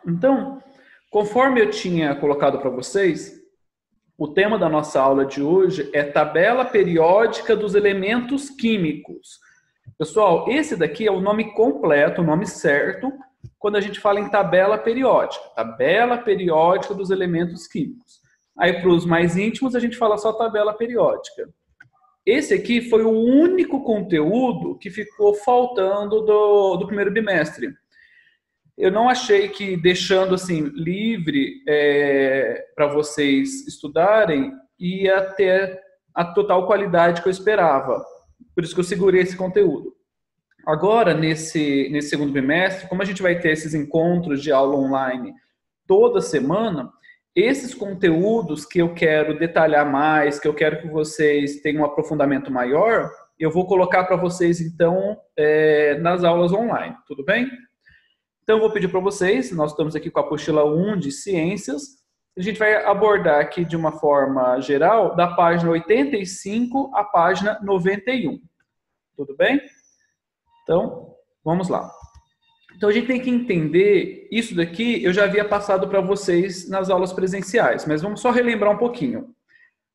Então, conforme eu tinha colocado para vocês, o tema da nossa aula de hoje é tabela periódica dos elementos químicos. Pessoal, esse daqui é o nome completo, o nome certo, quando a gente fala em tabela periódica dos elementos químicos. Aí, para os mais íntimos, a gente fala só tabela periódica. Esse aqui foi o único conteúdo que ficou faltando do primeiro bimestre. Eu não achei que deixando assim livre para vocês estudarem ia ter a total qualidade que eu esperava. Por isso que eu segurei esse conteúdo. Agora, nesse segundo bimestre, como a gente vai ter esses encontros de aula online toda semana, esses conteúdos que eu quero detalhar mais, que eu quero que vocês tenham um aprofundamento maior, eu vou colocar para vocês, então, nas aulas online, tudo bem? Então, eu vou pedir para vocês, nós estamos aqui com a apostila 1 de Ciências, a gente vai abordar aqui de uma forma geral, da página 85 à página 91. Tudo bem? Então, vamos lá. Então, a gente tem que entender, isso daqui eu já havia passado para vocês nas aulas presenciais, mas vamos só relembrar um pouquinho.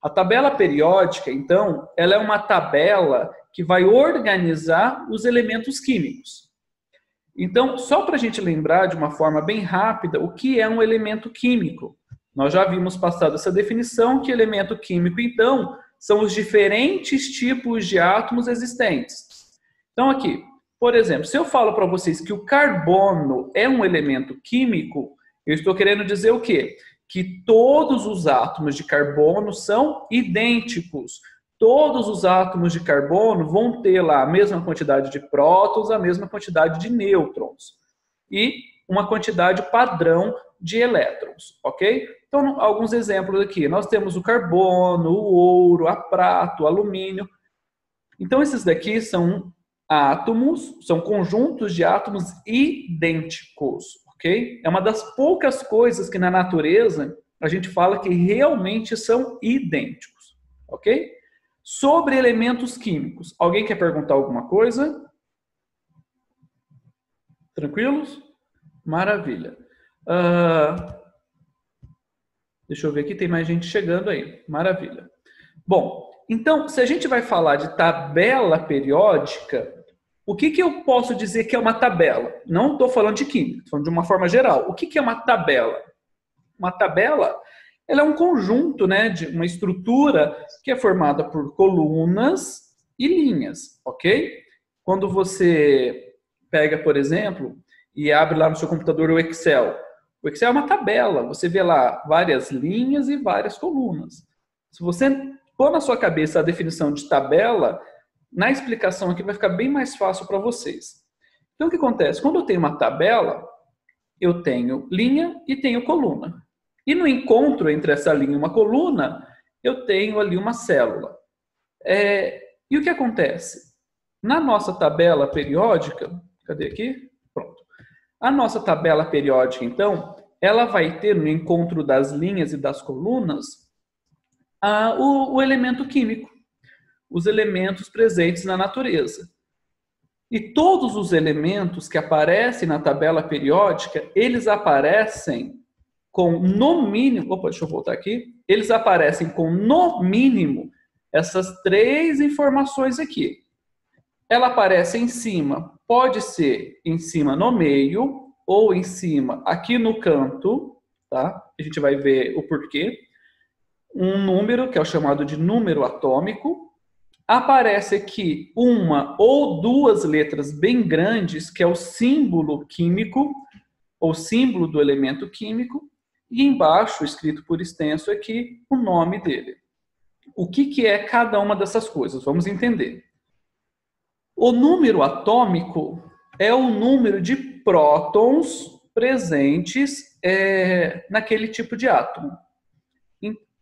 A tabela periódica, então, ela é uma tabela que vai organizar os elementos químicos. Então, só para a gente lembrar de uma forma bem rápida o que é um elemento químico. Nós já vimos passado essa definição que elemento químico, então, são os diferentes tipos de átomos existentes. Então, aqui, por exemplo, se eu falo para vocês que o carbono é um elemento químico, eu estou querendo dizer o quê? Que todos os átomos de carbono são idênticos. Todos os átomos de carbono vão ter lá a mesma quantidade de prótons, a mesma quantidade de nêutrons e uma quantidade padrão de elétrons, ok? Então, alguns exemplos aqui. Nós temos o carbono, o ouro, a prata, o alumínio. Então, esses daqui são átomos, são conjuntos de átomos idênticos, ok? É uma das poucas coisas que na natureza a gente fala que realmente são idênticos, ok? Sobre elementos químicos. Alguém quer perguntar alguma coisa? Tranquilos? Maravilha. Deixa eu ver aqui, tem mais gente chegando aí. Maravilha. Bom, então, se a gente vai falar de tabela periódica, o que eu posso dizer que é uma tabela? Não estou falando de química, estou falando de uma forma geral. O que é uma tabela? Uma tabela, ela é um conjunto, né, de uma estrutura que é formada por colunas e linhas, ok? Quando você pega, por exemplo, e abre lá no seu computador o Excel é uma tabela, você vê lá várias linhas e várias colunas. Se você pôr na sua cabeça a definição de tabela, na explicação aqui vai ficar bem mais fácil para vocês. Então, o que acontece? Quando eu tenho uma tabela, eu tenho linha e tenho coluna. E no encontro entre essa linha e uma coluna, eu tenho ali uma célula. E o que acontece? Na nossa tabela periódica, cadê aqui? Pronto. A nossa tabela periódica, então, ela vai ter no encontro das linhas e das colunas o elemento químico, os elementos presentes na natureza. E todos os elementos que aparecem na tabela periódica, eles aparecem com no mínimo, deixa eu voltar aqui, eles aparecem com no mínimo essas três informações aqui. Ela aparece em cima, pode ser em cima no meio, ou em cima aqui no canto, tá? A gente vai ver o porquê. Um número, que é o chamado de número atômico. Aparece aqui uma ou duas letras bem grandes, que é o símbolo químico, ou símbolo do elemento químico, e embaixo, escrito por extenso aqui, o nome dele. O que é cada uma dessas coisas? Vamos entender. O número atômico é o número de prótons presentes naquele tipo de átomo.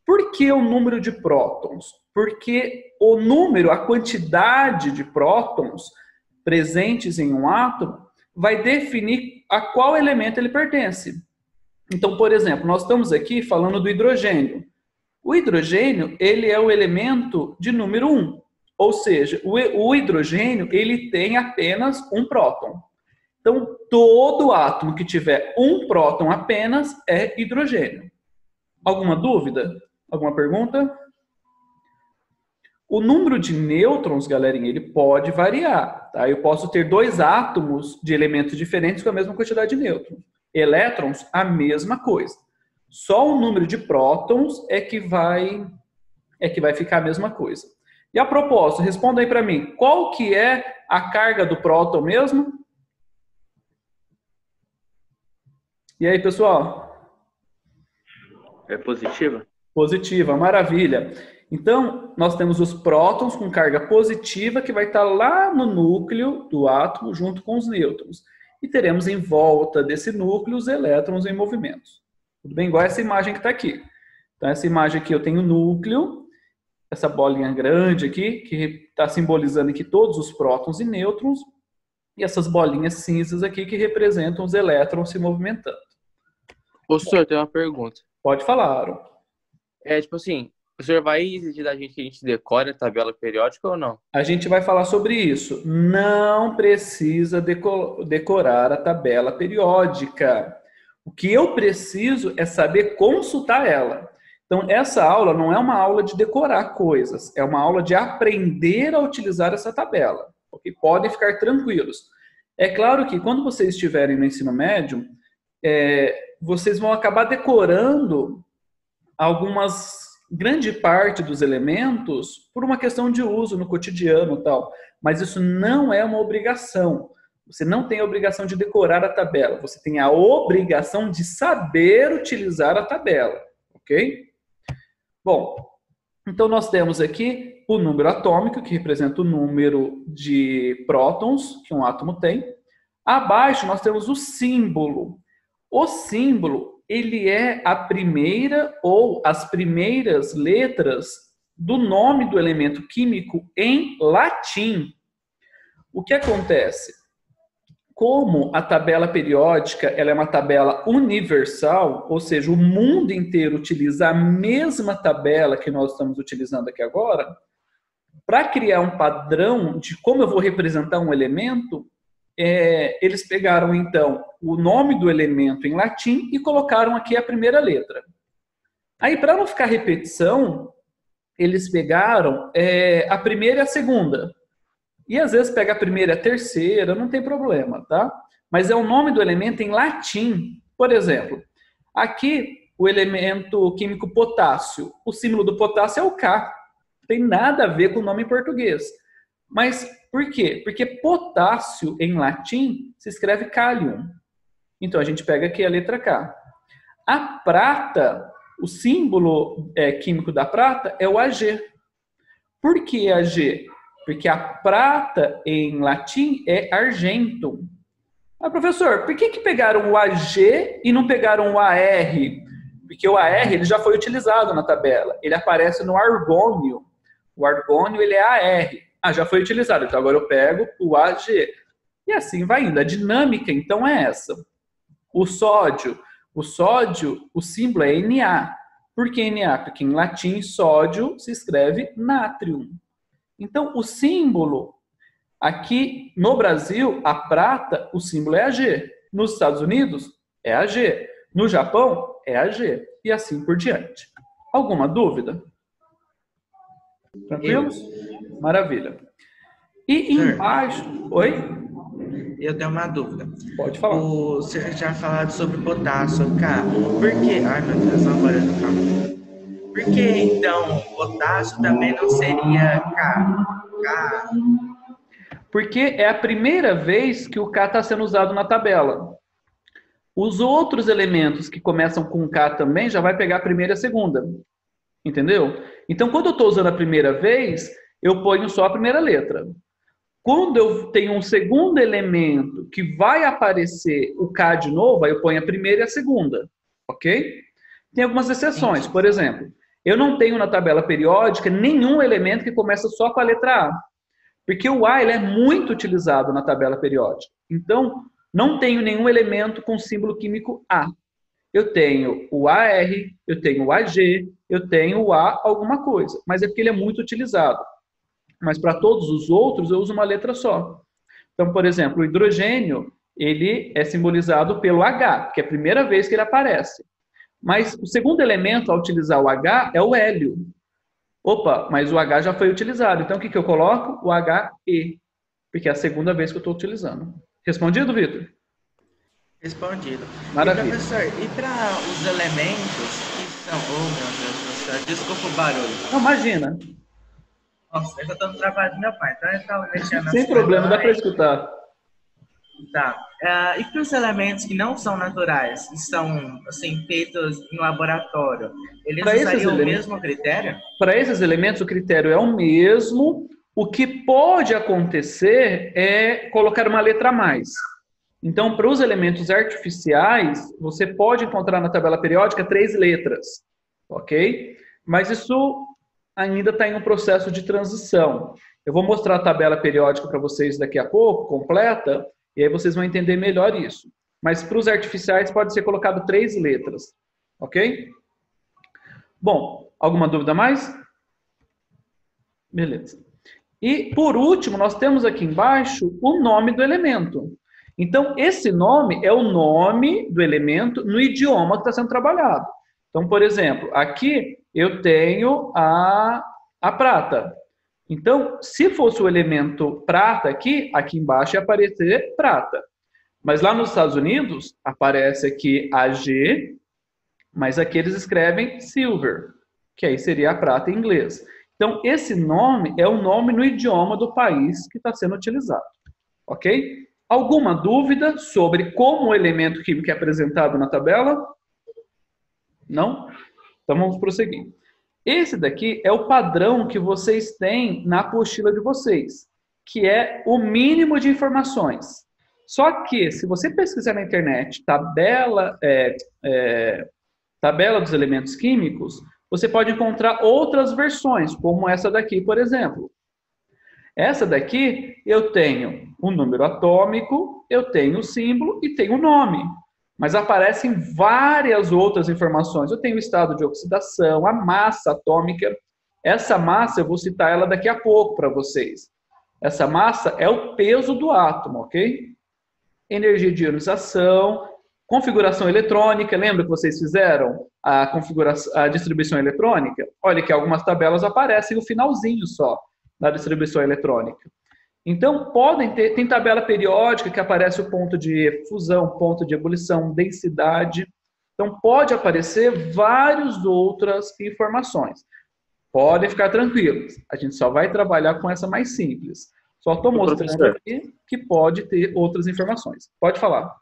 Por que o número de prótons? Porque o número, a quantidade de prótons presentes em um átomo vai definir a qual elemento ele pertence. Então, por exemplo, nós estamos aqui falando do hidrogênio. O hidrogênio, ele é o elemento de número 1. Ou seja, o hidrogênio, ele tem apenas um próton. Então, todo átomo que tiver um próton apenas é hidrogênio. Alguma dúvida? Alguma pergunta? O número de nêutrons, galerinha, ele pode variar. Tá? Eu posso ter dois átomos de elementos diferentes com a mesma quantidade de nêutrons. Elétrons, a mesma coisa. Só o número de prótons é que vai ficar a mesma coisa. E a propósito, responda aí para mim, qual que é a carga do próton mesmo? E aí, pessoal? É positiva? Positiva, maravilha. Então, nós temos os prótons com carga positiva que vai estar lá no núcleo do átomo junto com os nêutrons. E teremos em volta desse núcleo os elétrons em movimentos. Tudo bem? Igual essa imagem que está aqui. Então, essa imagem aqui eu tenho o núcleo, essa bolinha grande aqui, que está simbolizando aqui todos os prótons e nêutrons, e essas bolinhas cinzas aqui que representam os elétrons se movimentando. O senhor tem uma pergunta. Pode falar, Aaron. Tipo assim, o senhor vai exigir da gente que a gente decore a tabela periódica ou não? A gente vai falar sobre isso. Não precisa decorar a tabela periódica. O que eu preciso é saber consultar ela. Então, essa aula não é uma aula de decorar coisas, é uma aula de aprender a utilizar essa tabela. Okay? Podem ficar tranquilos. É claro que quando vocês estiverem no ensino médio, vocês vão acabar decorando grande parte dos elementos por uma questão de uso no cotidiano e tal. Mas isso não é uma obrigação. Você não tem a obrigação de decorar a tabela. Você tem a obrigação de saber utilizar a tabela. Ok? Bom, então nós temos aqui o número atômico, que representa o número de prótons que um átomo tem. Abaixo nós temos o símbolo. O símbolo, ele é a primeira ou as primeiras letras do nome do elemento químico em latim. O que acontece? Como a tabela periódica ela é uma tabela universal, ou seja, o mundo inteiro utiliza a mesma tabela que nós estamos utilizando aqui agora, para criar um padrão de como eu vou representar um elemento, eles pegaram, então, o nome do elemento em latim e colocaram aqui a primeira letra. Aí, para não ficar repetição, eles pegaram a primeira e a segunda. E às vezes pega a primeira e a terceira, não tem problema, tá? Mas é o nome do elemento em latim. Por exemplo, aqui o elemento químico potássio. O símbolo do potássio é o K. Não tem nada a ver com o nome em português. Mas por quê? Porque potássio em latim se escreve Kalium. Então a gente pega aqui a letra K. A prata, o símbolo químico da prata é o Ag. Por que Ag? Porque a prata em latim é argentum. Ah, professor, por que pegaram o Ag e não pegaram o Ar? Porque o Ar ele já foi utilizado na tabela. Ele aparece no argônio. O argônio ele é Ar. Ah, já foi utilizado. Então agora eu pego o Ag. E assim vai indo. A dinâmica então é essa. O sódio, o símbolo é Na. Por que Na? Porque em latim sódio se escreve natrium. Então, o símbolo, aqui no Brasil, a prata, o símbolo é Ag. Nos Estados Unidos, é Ag. No Japão, é Ag. E assim por diante. Alguma dúvida? Tranquilos? Maravilha. E embaixo... Oi? Eu tenho uma dúvida. Pode falar. Você já falado sobre potássio, K. Por quê? Ai, meu Deus, agora eu tô falando. Por que, então, potássio também não seria K? Porque é a primeira vez que o K está sendo usado na tabela. Os outros elementos que começam com K também já vai pegar a primeira e a segunda. Entendeu? Então, quando eu estou usando a primeira vez, eu ponho só a primeira letra. Quando eu tenho um segundo elemento que vai aparecer o K de novo, aí eu ponho a primeira e a segunda. Ok? Tem algumas exceções. Por exemplo, eu não tenho na tabela periódica nenhum elemento que começa só com a letra A. Porque o A ele é muito utilizado na tabela periódica. Então, não tenho nenhum elemento com símbolo químico A. Eu tenho o AR, eu tenho o AG, eu tenho o A alguma coisa. Mas é porque ele é muito utilizado. Mas para todos os outros, eu uso uma letra só. Então, por exemplo, o hidrogênio, ele é simbolizado pelo H, que é a primeira vez que ele aparece. Mas o segundo elemento a utilizar o H é o hélio. Opa, mas o H já foi utilizado. Então, o que eu coloco? O HE, porque é a segunda vez que eu estou utilizando. Respondido, Vitor? Respondido. Maravilha. E, professor, e para os elementos que são... Oh, meu Deus, professor, desculpa o barulho. Não, imagina. Nossa, eu estou no trabalho do meu pai, então ele estava mexendo Sem problema, dá para escutar. Tá. E para os elementos que não são naturais, que são assim, feitos em laboratório, eles usariam o mesmo critério? Para esses elementos, o critério é o mesmo. O que pode acontecer é colocar uma letra a mais. Então, para os elementos artificiais, você pode encontrar na tabela periódica 3 letras, ok? Mas isso ainda está em um processo de transição. Eu vou mostrar a tabela periódica para vocês daqui a pouco, completa, e aí vocês vão entender melhor isso. Mas para os artificiais pode ser colocado 3 letras, ok? Bom, alguma dúvida a mais? Beleza. E, por último, nós temos aqui embaixo o nome do elemento. Então, esse nome é o nome do elemento no idioma que está sendo trabalhado. Então, por exemplo, aqui eu tenho a prata. Então, se fosse o elemento prata aqui embaixo ia aparecer prata. Mas lá nos Estados Unidos, aparece aqui AG, mas aqui eles escrevem silver, que aí seria a prata em inglês. Então, esse nome é o nome no idioma do país que está sendo utilizado. Ok? Alguma dúvida sobre como o elemento químico é apresentado na tabela? Não? Então, vamos prosseguir. Esse daqui é o padrão que vocês têm na apostila de vocês, que é o mínimo de informações. Só que, se você pesquisar na internet tabela dos elementos químicos, você pode encontrar outras versões, como essa daqui, por exemplo. Essa daqui, eu tenho o número atômico, eu tenho o símbolo e tenho o nome. Mas aparecem várias outras informações. Eu tenho o estado de oxidação, a massa atômica. Essa massa, eu vou citar ela daqui a pouco para vocês. Essa massa é o peso do átomo, ok? Energia de ionização, configuração eletrônica. Lembra que vocês fizeram a distribuição eletrônica? Olha que algumas tabelas aparecem no finalzinho só da distribuição eletrônica. Então, tem tabela periódica que aparece o ponto de fusão, ponto de ebulição, densidade. Então, pode aparecer várias outras informações. Podem ficar tranquilos. A gente só vai trabalhar com essa mais simples. Só estou mostrando aqui que pode ter outras informações. Pode falar.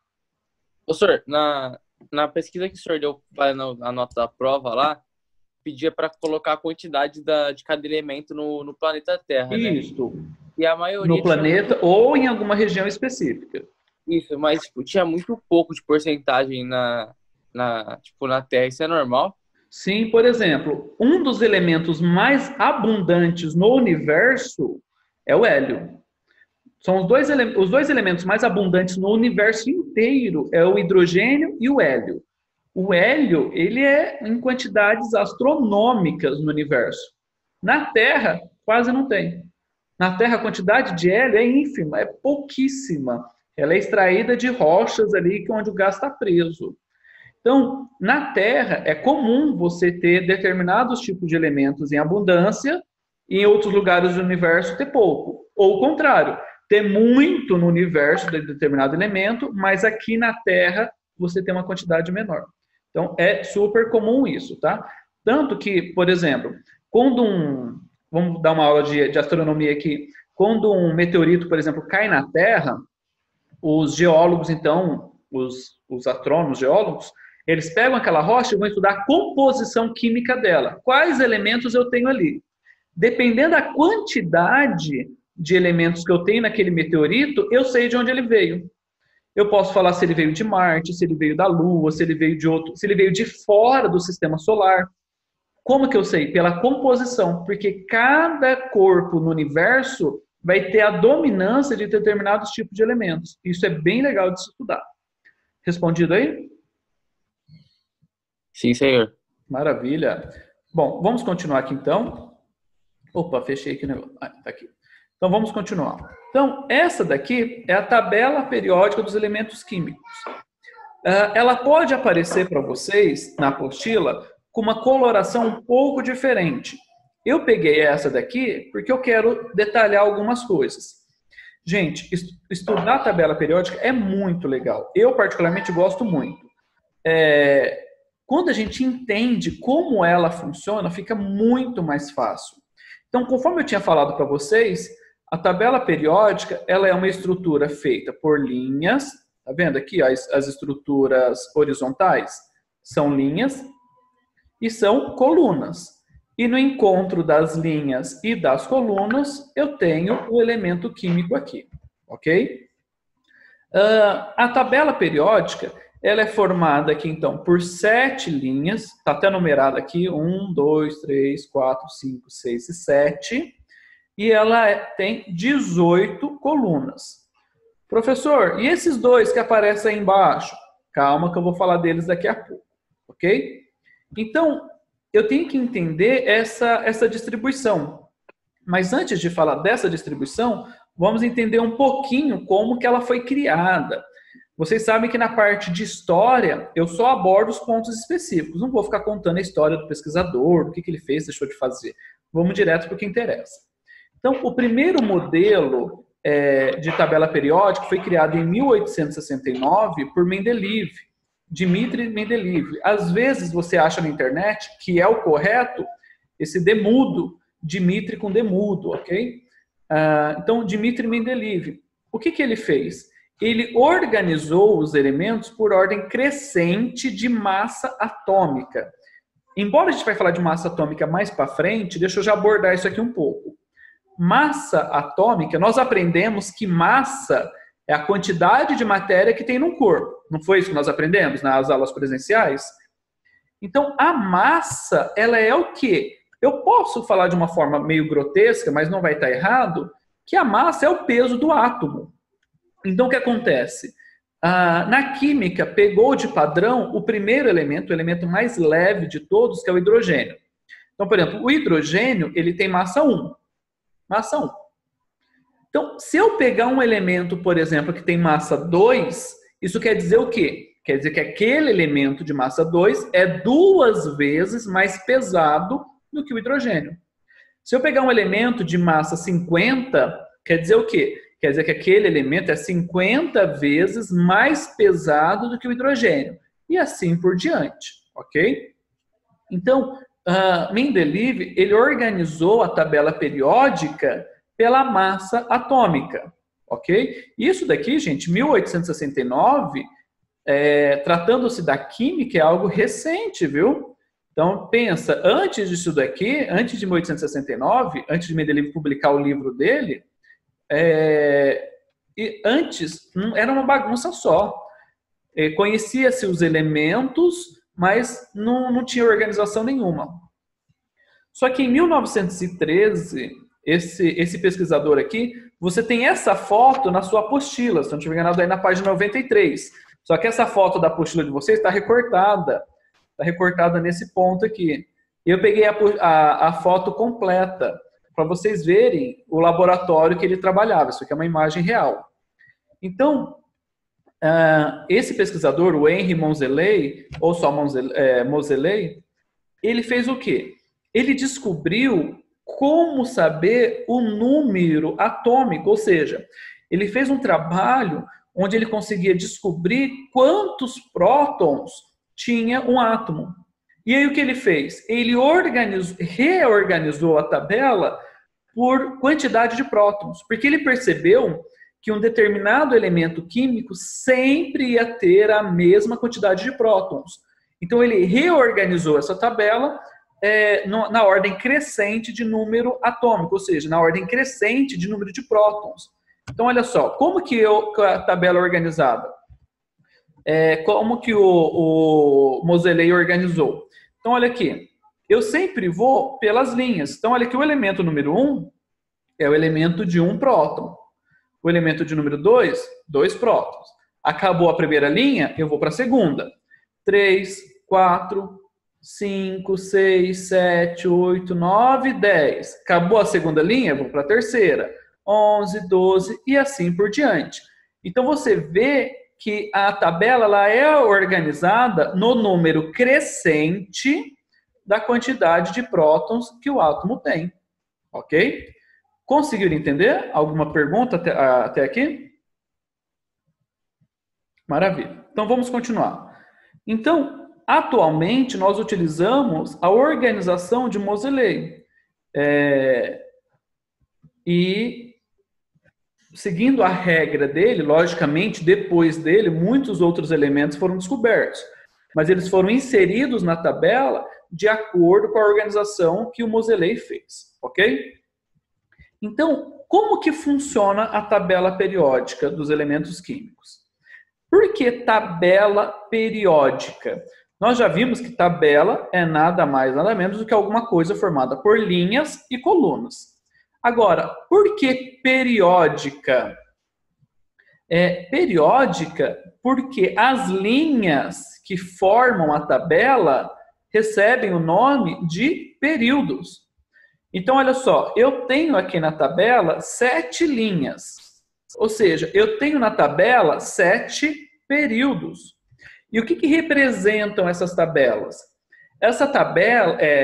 Professor, na pesquisa que o senhor deu na nota da prova lá, pedia para colocar a quantidade de cada elemento no planeta Terra, né? Isso. E a maioria no planeta ou em alguma região específica. Isso, mas tinha muito pouco de porcentagem na Terra. Isso é normal? Sim, por exemplo, um dos elementos mais abundantes no universo é o hélio. São os dois elementos mais abundantes no universo inteiro, é o hidrogênio e o hélio. O hélio, ele é em quantidades astronômicas no universo. Na Terra, quase não tem. Na Terra, a quantidade de hélio é ínfima, é pouquíssima. Ela é extraída de rochas ali onde o gás está preso. Então, na Terra, é comum você ter determinados tipos de elementos em abundância e em outros lugares do universo ter pouco. Ou o contrário, ter muito no universo de determinado elemento, mas aqui na Terra você tem uma quantidade menor. Então, é super comum isso, tá? Tanto que, por exemplo, vamos dar uma aula de astronomia aqui. Quando um meteorito, por exemplo, cai na Terra, os geólogos, então, os astrônomos, geólogos, eles pegam aquela rocha e vão estudar a composição química dela. Quais elementos eu tenho ali? Dependendo da quantidade de elementos que eu tenho naquele meteorito, eu sei de onde ele veio. Eu posso falar se ele veio de Marte, se ele veio da Lua, se ele veio se ele veio de fora do sistema solar. Como que eu sei? Pela composição, porque cada corpo no universo vai ter a dominância de determinados tipos de elementos. Isso é bem legal de se estudar. Respondido aí? Sim, senhor. Maravilha. Bom, vamos continuar aqui então. Opa, fechei aqui o negócio. Tá aqui. Então vamos continuar. Então, essa daqui é a tabela periódica dos elementos químicos. Ela pode aparecer para vocês na apostila com uma coloração um pouco diferente. Eu peguei essa daqui porque eu quero detalhar algumas coisas. Gente, estudar a tabela periódica é muito legal. Eu, particularmente, gosto muito. Quando a gente entende como ela funciona, fica muito mais fácil. Então, conforme eu tinha falado para vocês, a tabela periódica ela é uma estrutura feita por linhas. Tá vendo aqui ó, as estruturas horizontais? São linhas e são colunas. E no encontro das linhas e das colunas, eu tenho o elemento químico aqui, ok? A tabela periódica, ela é formada aqui, então, por 7 linhas, está até numerada aqui, 1, 2, 3, 4, 5, 6 e 7, e ela tem 18 colunas. Professor, e esses dois que aparecem aí embaixo? Calma que eu vou falar deles daqui a pouco, ok? Então, eu tenho que entender essa distribuição. Mas antes de falar dessa distribuição, vamos entender um pouquinho como que ela foi criada. Vocês sabem que na parte de história, eu só abordo os pontos específicos. Não vou ficar contando a história do pesquisador, do que ele fez, deixou de fazer. Vamos direto para o que interessa. Então, o primeiro modelo de tabela periódica foi criado em 1869 por Mendeleev. Dmitri Mendeleev. Às vezes você acha na internet que é o correto esse demudo, Dmitri com demudo, ok? Então, Dmitri Mendeleev, o que ele fez? Ele organizou os elementos por ordem crescente de massa atômica. Embora a gente vai falar de massa atômica mais para frente, deixa eu já abordar isso aqui um pouco. Massa atômica, nós aprendemos que massa é a quantidade de matéria que tem num corpo. Não foi isso que nós aprendemos nas aulas presenciais? Então, a massa, ela é o quê? Eu posso falar de uma forma meio grotesca, mas não vai estar errado, que a massa é o peso do átomo. Então, o que acontece? Na química, pegou de padrão o primeiro elemento, o elemento mais leve de todos, que é o hidrogênio. Então, por exemplo, o hidrogênio, ele tem massa 1. Massa 1. Então, se eu pegar um elemento, por exemplo, que tem massa 2, isso quer dizer o quê? Quer dizer que aquele elemento de massa 2 é 2 vezes mais pesado do que o hidrogênio. Se eu pegar um elemento de massa 50, quer dizer o quê? Quer dizer que aquele elemento é 50 vezes mais pesado do que o hidrogênio. E assim por diante, ok? Então, Mendeleev, ele organizou a tabela periódica pela massa atômica, ok? Isso daqui, gente, 1869, tratando-se da química, é algo recente, viu? Então, pensa, antes disso daqui, antes de 1869, antes de Mendeleev publicar o livro dele, e antes era uma bagunça só. Conhecia-se os elementos, mas não tinha organização nenhuma. Só que em 1913, esse pesquisador aqui, você tem essa foto na sua apostila, se não estiver enganado, aí na página 93. Só que essa foto da apostila de vocês está recortada. Está recortada nesse ponto aqui. Eu peguei a foto completa, para vocês verem o laboratório que ele trabalhava. Isso aqui é uma imagem real. Então, esse pesquisador, o Henri Moseley, ou só Moseley, ele fez o quê? Ele descobriu como saber o número atômico, ou seja, ele fez um trabalho onde ele conseguia descobrir quantos prótons tinha um átomo. E aí o que ele fez? Ele reorganizou a tabela por quantidade de prótons, porque ele percebeu que um determinado elemento químico sempre ia ter a mesma quantidade de prótons. Então ele reorganizou essa tabela na ordem crescente de número atômico, ou seja, na ordem crescente de número de prótons. Então, olha só, como que a tabela é organizada? Como que o Moseley organizou? Então, olha aqui, eu sempre vou pelas linhas. Então, olha aqui, o elemento número 1 é o elemento de 1 próton. O elemento de número 2, 2 prótons. Acabou a primeira linha, eu vou para a segunda. 3, 4, 5, 6, 7, 8, 9, 10. Acabou a segunda linha, eu vou para a terceira. 11, 12 e assim por diante. Então você vê que a tabela ela é organizada no número crescente da quantidade de prótons que o átomo tem. Ok? Conseguiram entender? Alguma pergunta até aqui? Maravilha. Então vamos continuar. Então, atualmente nós utilizamos a organização de Moseley. E seguindo a regra dele, logicamente, depois dele, muitos outros elementos foram descobertos. Mas eles foram inseridos na tabela de acordo com a organização que o Moseley fez. Ok? Então, como que funciona a tabela periódica dos elementos químicos? Por que tabela periódica? Nós já vimos que tabela é nada mais, nada menos do que alguma coisa formada por linhas e colunas. Agora, por que periódica? Periódica porque as linhas que formam a tabela recebem o nome de períodos. Então, olha só, eu tenho aqui na tabela 7 linhas. Ou seja, eu tenho na tabela 7 períodos. E o que representam essas tabelas?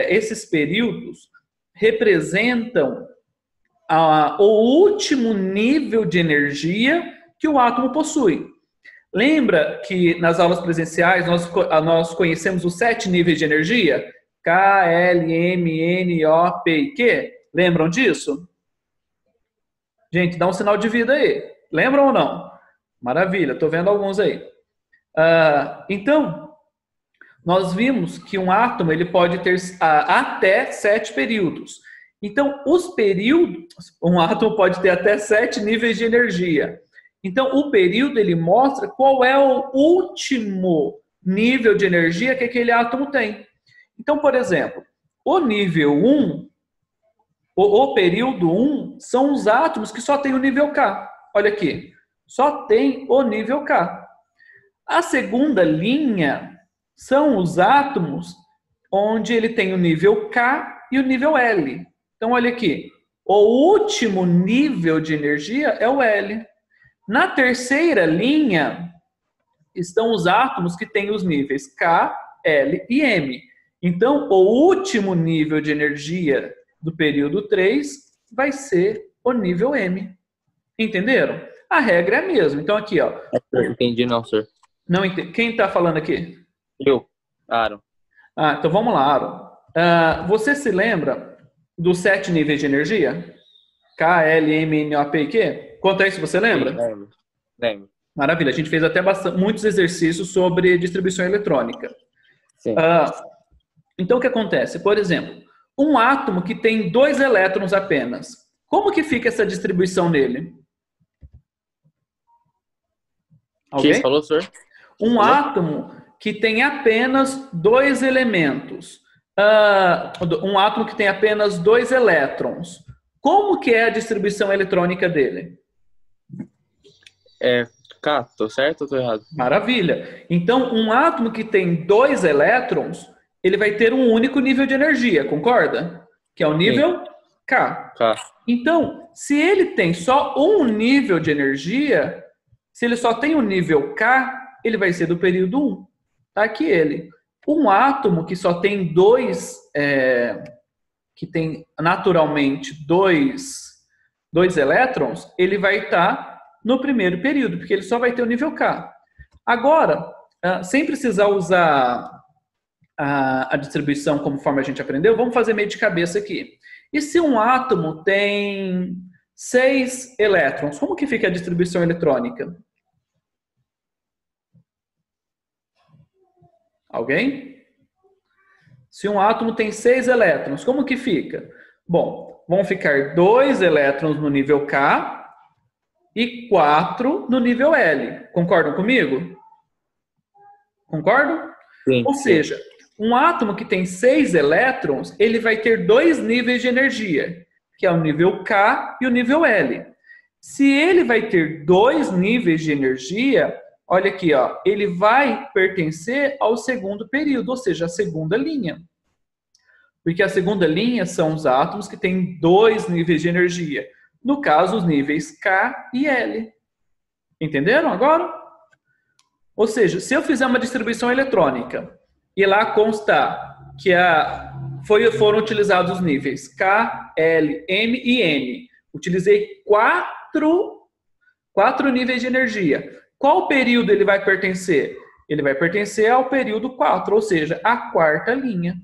Esses períodos representam o último nível de energia que o átomo possui. Lembra que nas aulas presenciais nós conhecemos os 7 níveis de energia? K, L, M, N, O, P e Q? Lembram disso? Gente, dá um sinal de vida aí. Lembram ou não? Maravilha, estou vendo alguns aí. Então, nós vimos que um átomo ele pode ter até 7 períodos. Então, um átomo pode ter até 7 níveis de energia. Então, o período ele mostra qual é o último nível de energia que aquele átomo tem. Então, por exemplo, o nível 1, o período 1, são os átomos que só tem o nível K. Olha aqui, só tem o nível K. A segunda linha são os átomos onde ele tem o nível K e o nível L. Então, olha aqui, o último nível de energia é o L. Na terceira linha estão os átomos que têm os níveis K, L e M. Então, o último nível de energia do período 3 vai ser o nível M. Entenderam? A regra é a mesma. Então, aqui, ó. Não entendi não, senhor. Não entendi. Quem está falando aqui? Eu, Aaron. Então vamos lá, Aaron. Você se lembra dos 7 níveis de energia? K, L, M, N, O, P e Q? Quanto a isso você lembra? Sim, lembro. Maravilha. A gente fez até muitos exercícios sobre distribuição eletrônica. Sim. Então, o que acontece? Por exemplo, um átomo que tem 2 elétrons apenas. Como que fica essa distribuição nele? Alguém? Quem falou, senhor? Um átomo que tem apenas 2 elementos. Um átomo que tem apenas 2 elétrons. Como que é a distribuição eletrônica dele? K, tô certo ou tô errado? Maravilha. Então, um átomo que tem 2 elétrons, ele vai ter um único nível de energia, concorda? Que é o nível K. Então, se ele tem só um nível de energia, se ele só tem o nível K, ele vai ser do período 1. Tá aqui ele. Um átomo que só tem 2, que tem naturalmente 2 elétrons, ele vai estar no primeiro período, porque ele só vai ter o nível K. Agora, sem precisar usar a distribuição conforme a gente aprendeu, vamos fazer meio de cabeça aqui. E se um átomo tem 6 elétrons, como que fica a distribuição eletrônica? Alguém? Se um átomo tem 6 elétrons, como que fica? Bom, vão ficar 2 elétrons no nível K e 4 no nível L. Concordam comigo? Concordam? Sim. Ou seja, um átomo que tem 6 elétrons, ele vai ter 2 níveis de energia, que é o nível K e o nível L. Se ele vai ter 2 níveis de energia, olha aqui, ó, ele vai pertencer ao segundo período, ou seja, a segunda linha. Porque a segunda linha são os átomos que têm 2 níveis de energia. No caso, os níveis K e L. Entenderam agora? Ou seja, se eu fizer uma distribuição eletrônica e lá constar que foram utilizados os níveis K, L, M e N, utilizei quatro níveis de energia. Qual período ele vai pertencer? Ele vai pertencer ao período 4, ou seja, a quarta linha.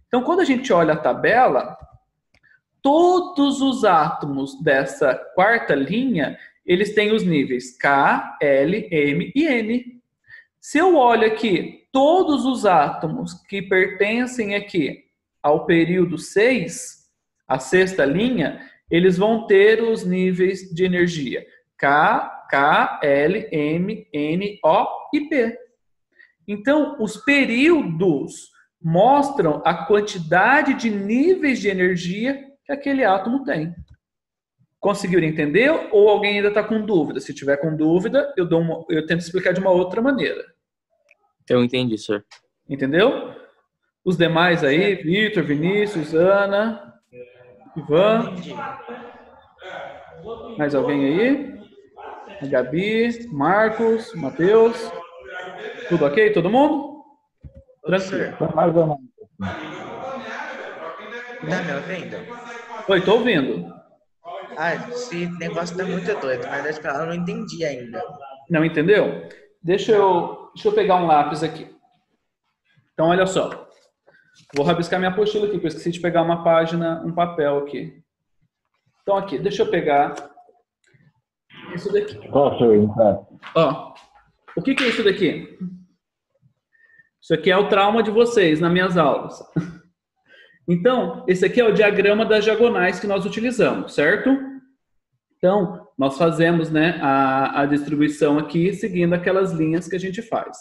Então, quando a gente olha a tabela, todos os átomos dessa quarta linha, eles têm os níveis K, L, M e N. Se eu olho aqui, todos os átomos que pertencem aqui ao período 6, a sexta linha, eles vão ter os níveis de energia K, L, M, N, O e P. Então, os períodos mostram a quantidade de níveis de energia que aquele átomo tem. Conseguiram entender? Ou alguém ainda está com dúvida? Se tiver com dúvida, eu tento explicar de uma outra maneira. Eu entendi, senhor. Entendeu? Os demais aí, Vitor, Vinícius, Ana, Ivan. Mais alguém aí? A Gabi, Marcos, Matheus. Tudo ok? Todo mundo? Tranquilo. Tá me ouvindo? Oi, tô ouvindo. Esse negócio tá muito doido, mas eu não entendi ainda. Não entendeu? Deixa eu pegar um lápis aqui. Então, olha só. Vou rabiscar minha apostila aqui, porque eu esqueci de pegar uma página, um papel aqui. Então, aqui, deixa eu pegar isso daqui. Ó, o que é isso daqui? Isso aqui é o trauma de vocês nas minhas aulas. Então, esse aqui é o diagrama das diagonais que nós utilizamos, certo? Então, nós fazemos, né, a distribuição aqui seguindo aquelas linhas que a gente faz.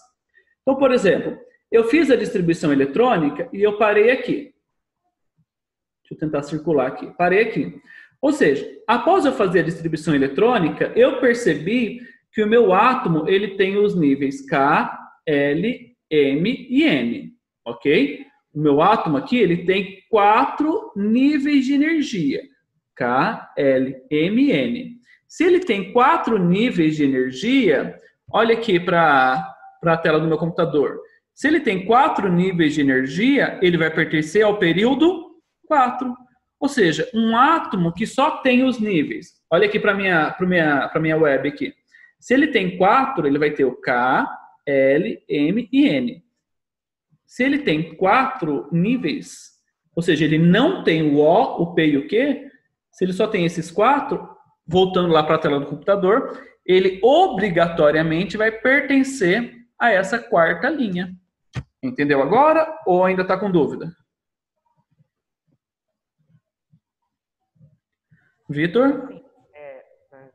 Então, por exemplo, eu fiz a distribuição eletrônica e eu parei aqui. Deixa eu tentar circular aqui. Parei aqui. Ou seja, após eu fazer a distribuição eletrônica, eu percebi que o meu átomo ele tem os níveis K, L, M e N, ok? O meu átomo aqui ele tem 4 níveis de energia, K, L, M e N. Se ele tem 4 níveis de energia, olha aqui para a tela do meu computador. Se ele tem 4 níveis de energia, ele vai pertencer ao período 4. Ou seja, um átomo que só tem os níveis. Olha aqui para minha web aqui. Se ele tem 4, ele vai ter o K, L, M e N. Se ele tem 4 níveis, ou seja, ele não tem o O, o P e o Q, se ele só tem esses 4, voltando lá para a tela do computador, ele obrigatoriamente vai pertencer a essa quarta linha. Entendeu agora ou ainda está com dúvida? Vitor?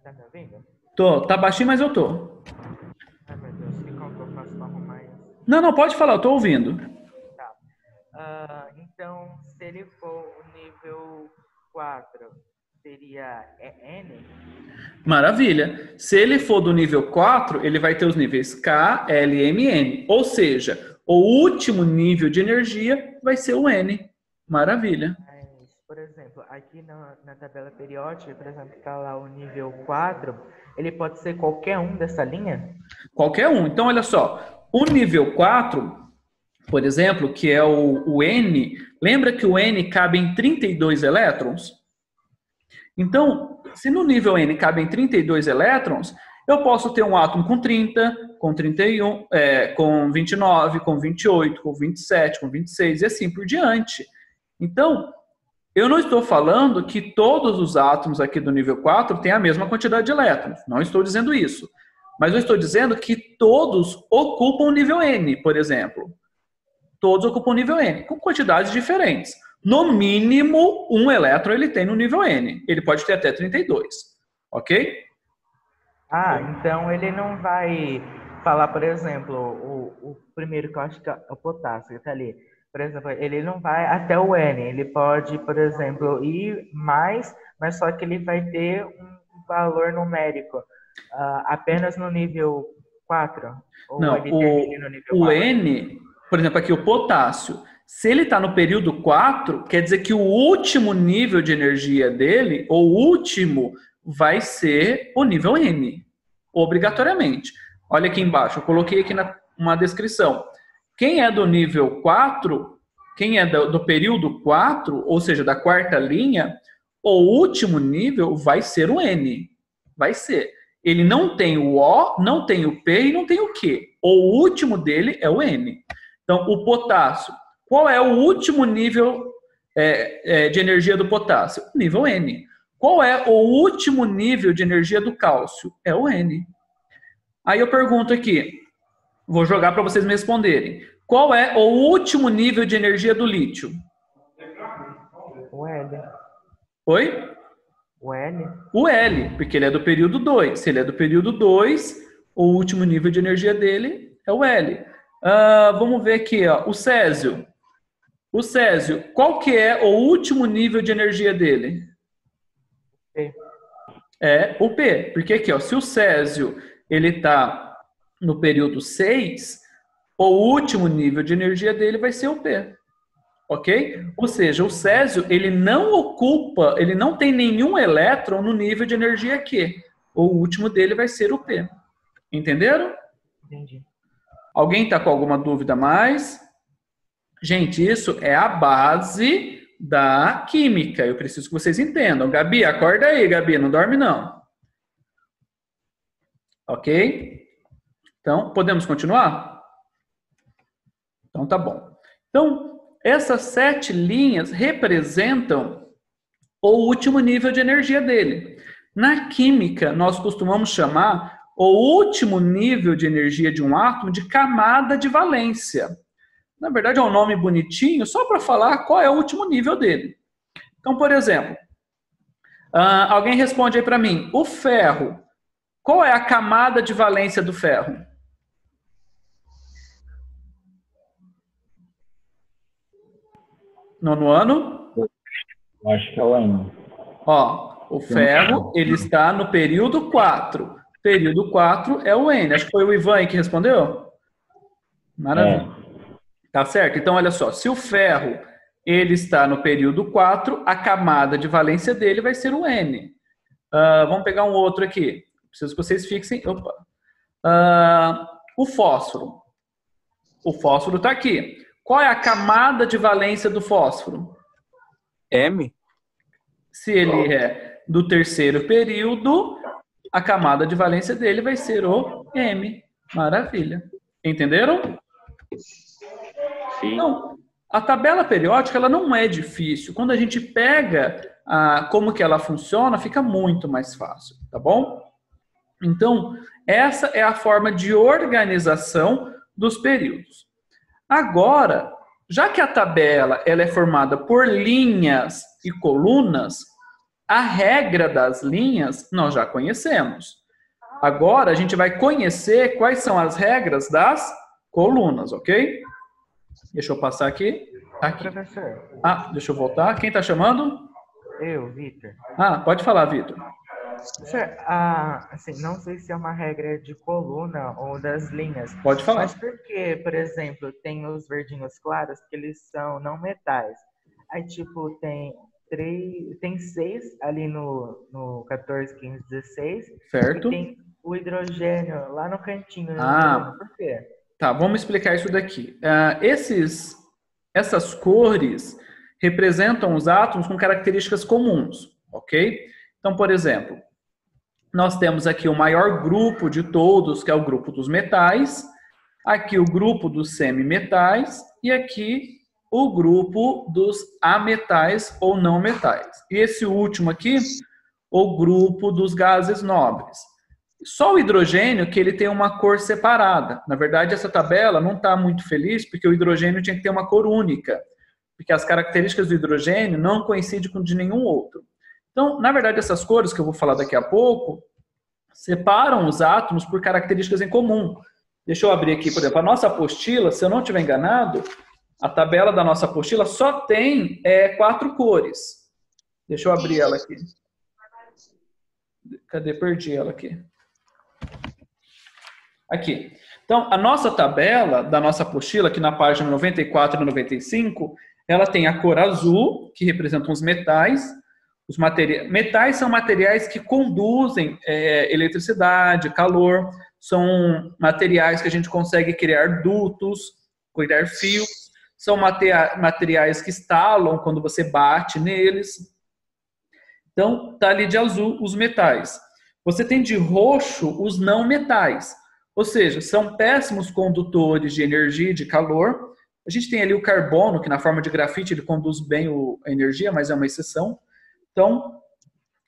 Tá me ouvindo? Tô. Tá baixinho, mas eu tô. Ai, meu Deus, como que eu faço pra arrumar isso? Não, pode falar, eu tô ouvindo. Tá. Então, se ele for o nível 4, seria N? Maravilha. Se ele for do nível 4, ele vai ter os níveis K, L, M e N. Ou seja, o último nível de energia vai ser o N. Maravilha. Por exemplo, aqui na tabela periódica, por exemplo, está lá o nível 4, ele pode ser qualquer um dessa linha? Qualquer um. Então, olha só, o nível 4, por exemplo, que é o N, lembra que o N cabe em 32 elétrons? Então, se no nível N cabe em 32 elétrons, eu posso ter um átomo com 30, com 31, com 29, com 28, com 27, com 26 e assim por diante. Então, eu não estou falando que todos os átomos aqui do nível 4 têm a mesma quantidade de elétrons. Não estou dizendo isso. Mas eu estou dizendo que todos ocupam o nível N, por exemplo. Todos ocupam o nível N, com quantidades diferentes. No mínimo, um elétron ele tem no nível N. Ele pode ter até 32. Ok? Então ele não vai falar, por exemplo, o primeiro que eu acho que é o potássio, que está ali. Por exemplo, ele não vai até o N, ele pode, por exemplo, ir mais, mas só que ele vai ter um valor numérico apenas no nível 4? Ou não, ele termina no nível 4? O N, por exemplo, aqui o potássio, Se ele está no período 4, quer dizer que o último nível de energia dele, ou o último, vai ser o nível N, obrigatoriamente. Olha aqui embaixo, eu coloquei aqui uma descrição. Quem é do nível 4, quem é do período 4, ou seja, da quarta linha, o último nível vai ser o N. Vai ser. Ele não tem o O, não tem o P e não tem o Q. O último dele é o N. Então, o potássio. Qual é o último nível de energia do potássio? O nível N. Qual é o último nível de energia do cálcio? É o N. Aí eu pergunto aqui, vou jogar para vocês me responderem. Qual é o último nível de energia do lítio? O L. Oi? O L. O L, porque ele é do período 2. Se ele é do período 2, o último nível de energia dele é o L. Vamos ver aqui, ó, o césio. O césio, qual que é o último nível de energia dele? P. É o P. Porque aqui, ó, se o césio ele está no período 6, o último nível de energia dele vai ser o P. Ok? Ou seja, o césio ele não ocupa, ele não tem nenhum elétron no nível de energia Q. O último dele vai ser o P. Entenderam? Entendi. Alguém está com alguma dúvida a mais? Gente, isso é a base da química. Eu preciso que vocês entendam. Gabi, acorda aí, Gabi. Não dorme, não. Ok? Então, podemos continuar? Então, tá bom. Então, essas 7 linhas representam o último nível de energia dele. Na química, nós costumamos chamar o último nível de energia de um átomo de camada de valência. Na verdade, é um nome bonitinho, só para falar qual é o último nível dele. Então, por exemplo, alguém responde aí para mim, o ferro, qual é a camada de valência do ferro? Nono ano? Eu acho que é o N. Ó, o ferro, ele está no período 4. Período 4 é o N. Acho que foi o Ivan aí que respondeu? Maravilha. Tá certo? Então, olha só. Se o ferro ele está no período 4, a camada de valência dele vai ser o N. Vamos pegar um outro aqui. Preciso que vocês fixem. Opa. O fósforo. O fósforo está aqui. Qual é a camada de valência do fósforo? M? Se ele é do terceiro período, a camada de valência dele vai ser o M. Maravilha. Entenderam? Sim. Então, a tabela periódica ela não é difícil. Quando a gente pega como que ela funciona, fica muito mais fácil, tá bom? Então, essa é a forma de organização dos períodos. Agora, já que a tabela ela é formada por linhas e colunas, a regra das linhas nós já conhecemos. Agora, a gente vai conhecer quais são as regras das colunas, ok? Deixa eu passar aqui. Professor. Deixa eu voltar. Quem está chamando? Eu, Vitor. Pode falar, Vitor. Professor, assim, não sei se é uma regra de coluna ou das linhas. Pode falar. Mas por que, por exemplo, tem os verdinhos claros que eles são não metais? Aí, tipo, tem 6 ali no 14, 15, 16. Certo. E tem o hidrogênio lá no cantinho. Por quê? Tá, vamos explicar isso daqui. Essas cores representam os átomos com características comuns, ok? Então, por exemplo, nós temos aqui o maior grupo de todos, que é o grupo dos metais, aqui o grupo dos semimetais e aqui o grupo dos ametais ou não metais. E esse último aqui, o grupo dos gases nobres. Só o hidrogênio que ele tem uma cor separada. Na verdade, essa tabela não está muito feliz porque o hidrogênio tinha que ter uma cor única, porque as características do hidrogênio não coincidem com de nenhum outro. Então, na verdade, essas cores que eu vou falar daqui a pouco separam os átomos por características em comum. Deixa eu abrir aqui, por exemplo, a nossa apostila, se eu não estiver enganado, a tabela da nossa apostila só tem 4 cores. Deixa eu abrir ela aqui. Cadê? Perdi ela aqui. Aqui. Então, a nossa tabela da nossa apostila, aqui na página 94 e 95, ela tem a cor azul, que representa os metais. Os metais são materiais que conduzem eletricidade, calor. São materiais que a gente consegue criar dutos, criar fios. São materiais que estalam quando você bate neles. Então, está ali de azul os metais. Você tem de roxo os não metais. Ou seja, são péssimos condutores de energia e de calor. A gente tem ali o carbono, que na forma de grafite ele conduz bem a energia, mas é uma exceção. Então,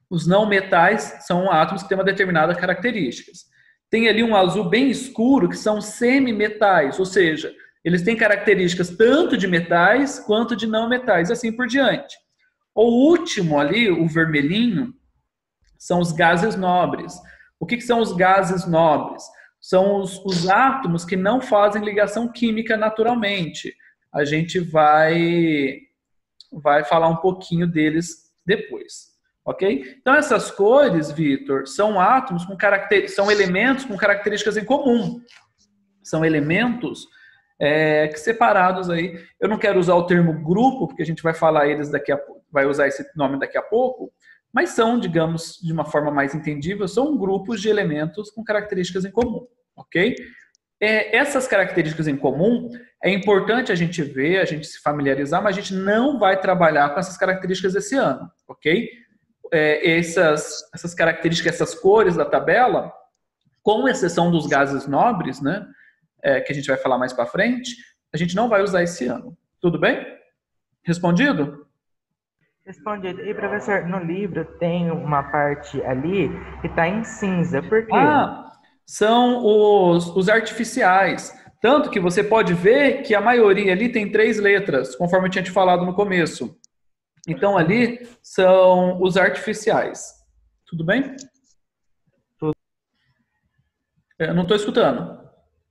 os não metais são átomos que têm uma determinada características. Tem ali um azul bem escuro, que são semimetais, ou seja, eles têm características tanto de metais quanto de não metais, e assim por diante. O último ali, o vermelhinho, são os gases nobres. O que são os gases nobres? São os átomos que não fazem ligação química naturalmente. A gente vai falar um pouquinho deles depois, ok? Então essas cores, Vitor, são átomos são elementos com características em comum. São elementos separados aí. Eu não quero usar o termo grupo, porque a gente vai falar eles daqui a pouco, vai usar esse nome daqui a pouco, mas são, digamos, de uma forma mais entendível, são grupos de elementos com características em comum, ok? Essas características em comum, é importante a gente ver, a gente se familiarizar, mas a gente não vai trabalhar com essas características esse ano, ok? Essas características, essas cores da tabela, com exceção dos gases nobres, né, que a gente vai falar mais para frente, a gente não vai usar esse ano. Tudo bem? Respondido? Respondido. E, professor, no livro tem uma parte ali que está em cinza. Por quê? São os artificiais. Tanto que você pode ver que a maioria ali tem 3 letras, conforme eu tinha te falado no começo. Então, ali são os artificiais. Tudo bem? Tudo. Eu não estou escutando.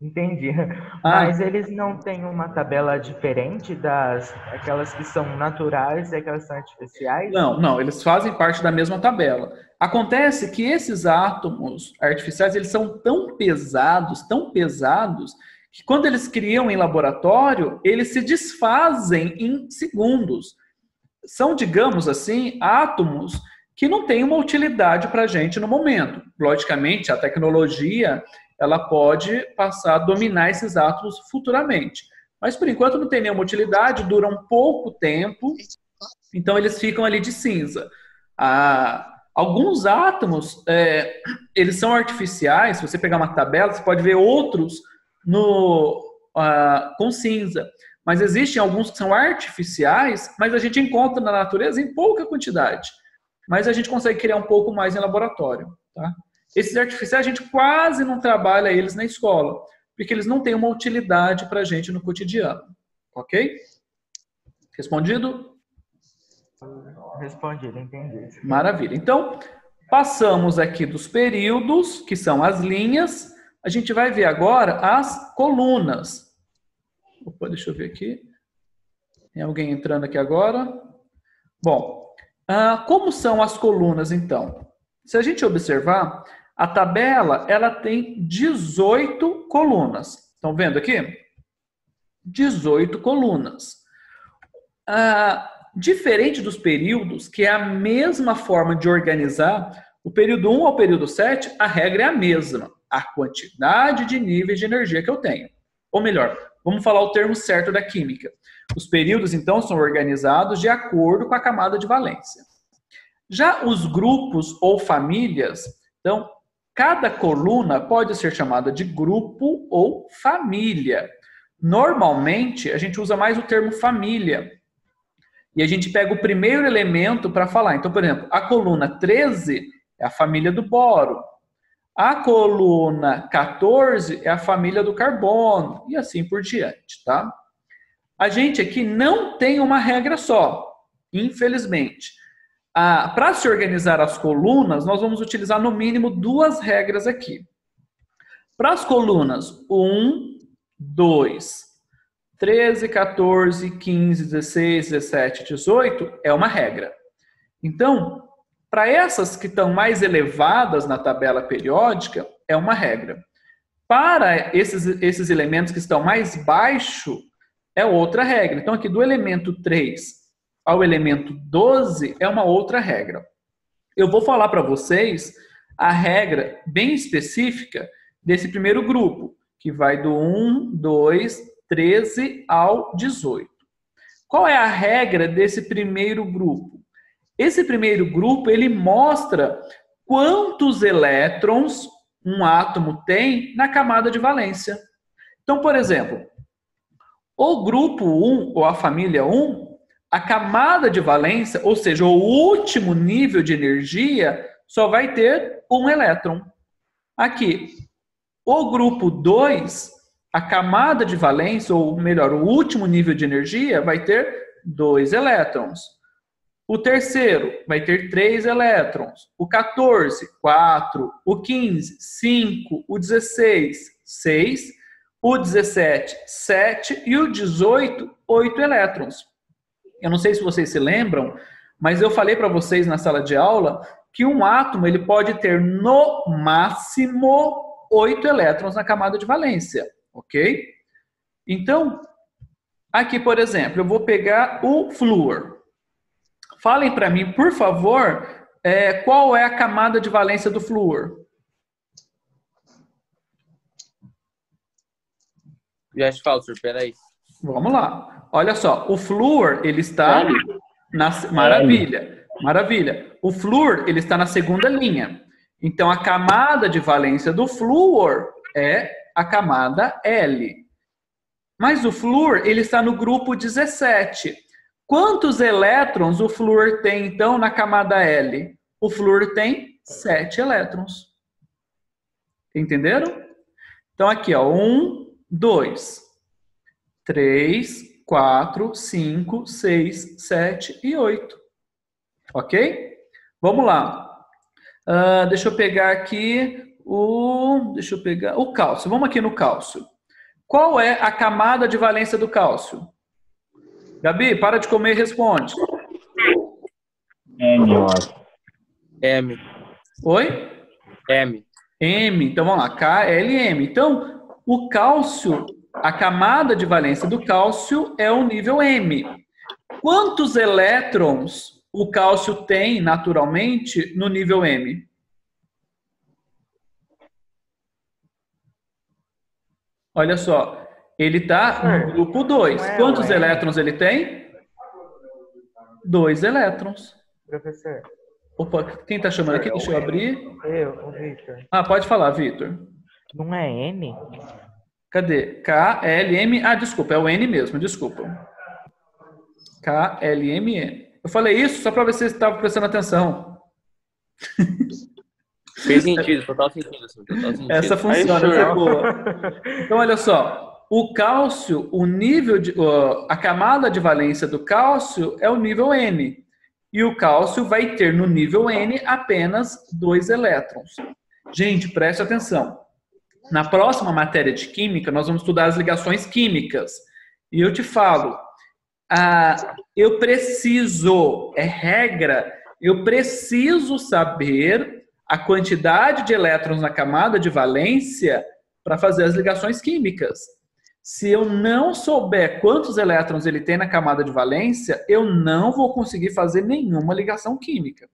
Entendi. Mas eles não têm uma tabela diferente aquelas que são naturais e aquelas que são artificiais? Não, eles fazem parte da mesma tabela. Acontece que esses átomos artificiais, eles são tão pesados, que quando eles criam em laboratório, eles se desfazem em segundos. São, digamos assim, átomos que não têm uma utilidade para a gente no momento. Logicamente, a tecnologia ela pode passar a dominar esses átomos futuramente. Mas, por enquanto, não tem nenhuma utilidade, duram pouco tempo, então eles ficam ali de cinza. Alguns átomos, eles são artificiais, se você pegar uma tabela, você pode ver outros com cinza. Mas existem alguns que são artificiais, mas a gente encontra na natureza em pouca quantidade. Mas a gente consegue criar um pouco mais em laboratório, tá? Esses artificiais a gente quase não trabalha eles na escola, porque eles não têm uma utilidade para a gente no cotidiano. Ok? Respondido? Respondido, entendi. Maravilha. Então, passamos aqui dos períodos, que são as linhas. A gente vai ver agora as colunas. Opa, deixa eu ver aqui. Tem alguém entrando aqui agora? Bom, como são as colunas, então? Se a gente observar, a tabela ela tem 18 colunas. Estão vendo aqui? 18 colunas. Diferente dos períodos, que é a mesma forma de organizar, o período 1 ao período 7, a regra é a mesma. A quantidade de níveis de energia que eu tenho. Ou melhor, vamos falar o termo certo da química. Os períodos, então, são organizados de acordo com a camada de valência. Já os grupos ou famílias, então, cada coluna pode ser chamada de grupo ou família. Normalmente, a gente usa mais o termo família. E a gente pega o primeiro elemento para falar. Então, por exemplo, a coluna 13 é a família do boro. A coluna 14 é a família do carbono. E assim por diante, tá? A gente aqui não tem uma regra só, infelizmente. Para se organizar as colunas, nós vamos utilizar no mínimo 2 regras aqui. Para as colunas 1, 2, 13, 14, 15, 16, 17, 18 é uma regra. Então, para essas que estão mais elevadas na tabela periódica, é uma regra. Para esses elementos que estão mais baixo, é outra regra. Então, aqui do elemento 3 ao elemento 12 é uma outra regra. Eu vou falar para vocês a regra bem específica desse primeiro grupo, que vai do 1, 2, 13 ao 18. Qual é a regra desse primeiro grupo? Esse primeiro grupo, ele mostra quantos elétrons um átomo tem na camada de valência. Então, por exemplo, o grupo 1, ou a família 1, a camada de valência, ou seja, o último nível de energia, só vai ter um elétron. Aqui, o grupo 2, a camada de valência, ou melhor, o último nível de energia, vai ter 2 elétrons. O terceiro vai ter 3 elétrons. O 14, 4. O 15, 5. O 16, 6. O 17, 7. E o 18, 8 elétrons. Eu não sei se vocês se lembram, mas eu falei para vocês na sala de aula que um átomo ele pode ter no máximo 8 elétrons na camada de valência, ok? Então, aqui, por exemplo, eu vou pegar o flúor. Falem para mim, por favor, qual é a camada de valência do flúor? Já te falo, senhor, peraí. Vamos lá. Olha só, o flúor, ele está na... Maravilha, maravilha. O flúor, ele está na segunda linha. Então, a camada de valência do flúor é a camada L. Mas o flúor, ele está no grupo 17. Quantos elétrons o flúor tem, então, na camada L? O flúor tem 7 elétrons. Entenderam? Então, aqui, ó, 1, 2, 3, 4, 5, 6, 7 e 8. Ok? Vamos lá. Deixa eu pegar aqui o cálcio. Vamos aqui no cálcio. Qual é a camada de valência do cálcio? Gabi, para de comer e responde. M, eu acho. M. Oi? M. M. Então vamos lá. KLM. Então, o cálcio, a camada de valência do cálcio é o nível M. Quantos elétrons o cálcio tem naturalmente no nível M? Olha só. Ele está no grupo 2. Quantos elétrons ele tem? 2 elétrons. Professor. Opa, quem está chamando aqui? Deixa eu abrir. O Victor. Pode falar, Victor. Não é N? Cadê? KLM. Desculpa, é o N mesmo, desculpa. KLMN. Eu falei isso só para ver se vocês estavam prestando atenção. Fez sentido, total sentido. Essa funciona, essa é boa. Então, olha só. O cálcio, a camada de valência do cálcio é o nível N. E o cálcio vai ter no nível N apenas 2 elétrons. Gente, preste atenção. Na próxima matéria de química, nós vamos estudar as ligações químicas. E eu te falo, eu preciso saber a quantidade de elétrons na camada de valência para fazer as ligações químicas. Se eu não souber quantos elétrons ele tem na camada de valência, eu não vou conseguir fazer nenhuma ligação química.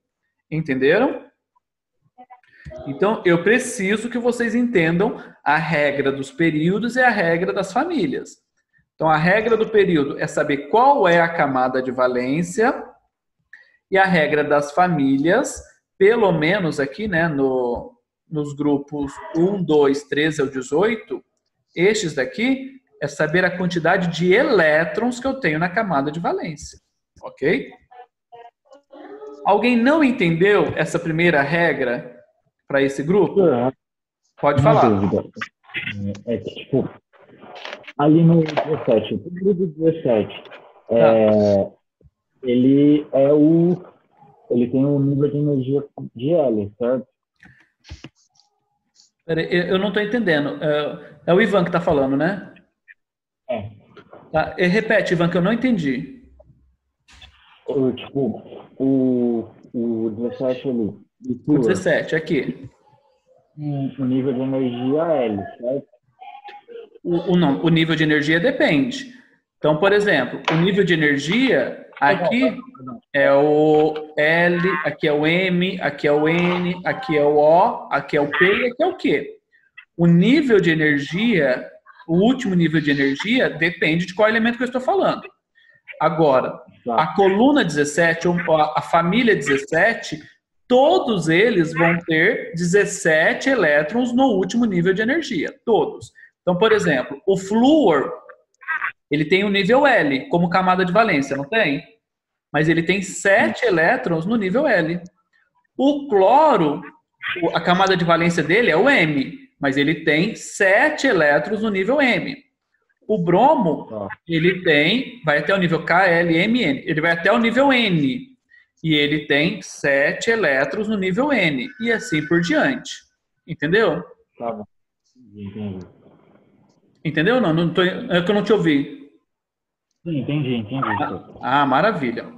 Entenderam? Então, eu preciso que vocês entendam a regra dos períodos e a regra das famílias. Então, a regra do período é saber qual é a camada de valência e a regra das famílias, pelo menos aqui, né, nos grupos 1, 2, 13 ao 18, estes daqui é saber a quantidade de elétrons que eu tenho na camada de valência. Ok? Alguém não entendeu essa primeira regra para esse grupo? Pode falar. Dúvida. É que, tipo, ali no 17, o grupo 17, ele tem um nível de energia de L, certo? Peraí, eu não estou entendendo. É o Ivan que está falando, né? Tá, repete, Ivan, que eu não entendi. O 17 ali. O 17, aqui. o nível de energia L, certo? Não, o nível de energia depende. Então, por exemplo, o nível de energia aqui é o L, aqui é o M, aqui é o N, aqui é o O, aqui é o P e aqui é o Q. O nível de energia, o último nível de energia, depende de qual elemento que eu estou falando. Agora, a coluna 17, ou a família 17, todos eles vão ter 17 elétrons no último nível de energia. Todos. Então, por exemplo, o flúor, ele tem o nível L como camada de valência, não tem? Mas ele tem 7 elétrons no nível L. O cloro, a camada de valência dele é o M, mas ele tem 7 elétrons no nível M. O bromo, ele vai até o nível K, L, M, N. Ele vai até o nível N. E ele tem 7 elétrons no nível N. E assim por diante. Entendeu? Tá bom. Entendi. Entendeu? Não, é que eu não te ouvi. Sim, entendi. Maravilha.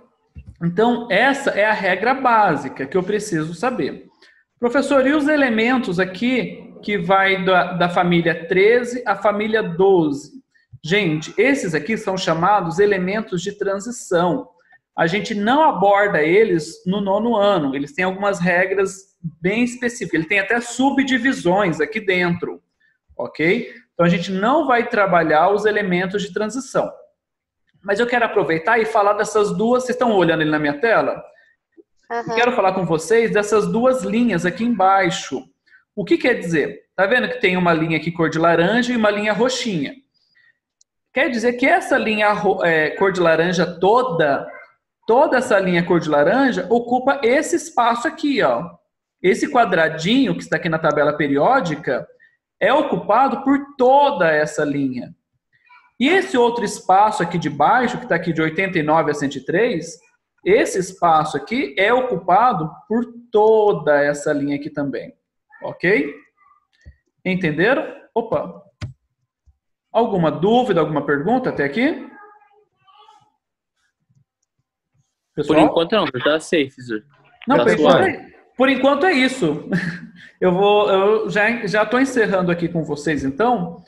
Então, essa é a regra básica que eu preciso saber. Professor, e os elementos aqui que vai da família 13 à família 12? Gente, esses aqui são chamados elementos de transição. A gente não aborda eles no 9º ano. Eles têm algumas regras bem específicas. Ele tem até subdivisões aqui dentro, ok? Então, a gente não vai trabalhar os elementos de transição. Mas eu quero aproveitar e falar dessas duas... Vocês estão olhando ele na minha tela? Uhum. Quero falar com vocês dessas duas linhas aqui embaixo. O que quer dizer? Tá vendo que tem uma linha aqui cor de laranja e uma linha roxinha? Quer dizer que essa linha cor de laranja toda essa linha cor de laranja ocupa esse espaço aqui, ó. Esse quadradinho que está aqui na tabela periódica é ocupado por toda essa linha. E esse outro espaço aqui de baixo, que está aqui de 89 a 103, esse espaço aqui é ocupado por toda essa linha aqui também. Ok? Entenderam? Opa! Alguma dúvida, alguma pergunta até aqui? Pessoal? Por enquanto não, tá safe, Zé. Não, por enquanto é isso. Eu já estou encerrando aqui com vocês, então,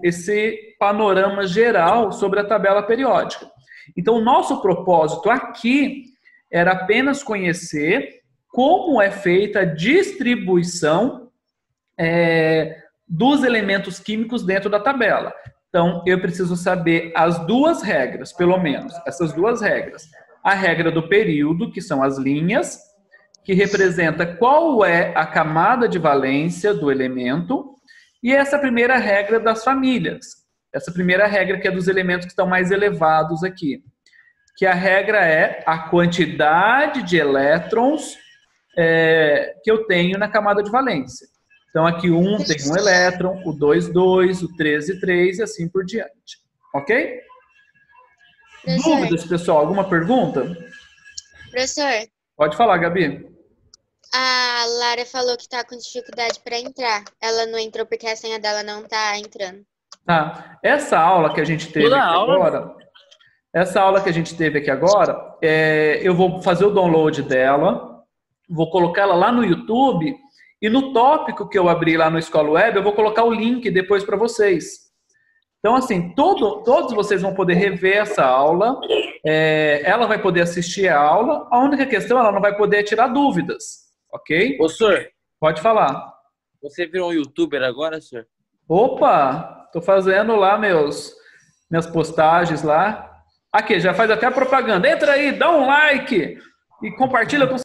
esse panorama geral sobre a tabela periódica. Então, o nosso propósito aqui era apenas conhecer como é feita a distribuição dos elementos químicos dentro da tabela. Então, eu preciso saber as duas regras, pelo menos, essas duas regras. A regra do período, que são as linhas, que representa qual é a camada de valência do elemento, e essa primeira regra das famílias. Essa primeira regra que é dos elementos que estão mais elevados aqui. Que a regra é a quantidade de elétrons que eu tenho na camada de valência. Então, aqui o 1 tem 1 elétron, o 2, 2, o 13, 3 e assim por diante. Ok? Professor. Dúvidas, pessoal? Alguma pergunta? Professor. Pode falar, Gabi. A Lara falou que está com dificuldade para entrar. Ela não entrou porque a senha dela não está entrando. Tá. Essa aula que a gente teve aqui agora, eu vou fazer o download dela, vou colocar ela lá no YouTube e no tópico que eu abri lá no Escola Web, eu vou colocar o link depois para vocês. Então, assim, todos vocês vão poder rever essa aula, ela vai poder assistir a aula, a única questão, ela não vai poder tirar dúvidas, ok? Ô, senhor. Pode falar. Você virou um youtuber agora, senhor? Opa, tô fazendo lá minhas postagens lá. Aqui, já faz até a propaganda. Entra aí, dá um like e compartilha com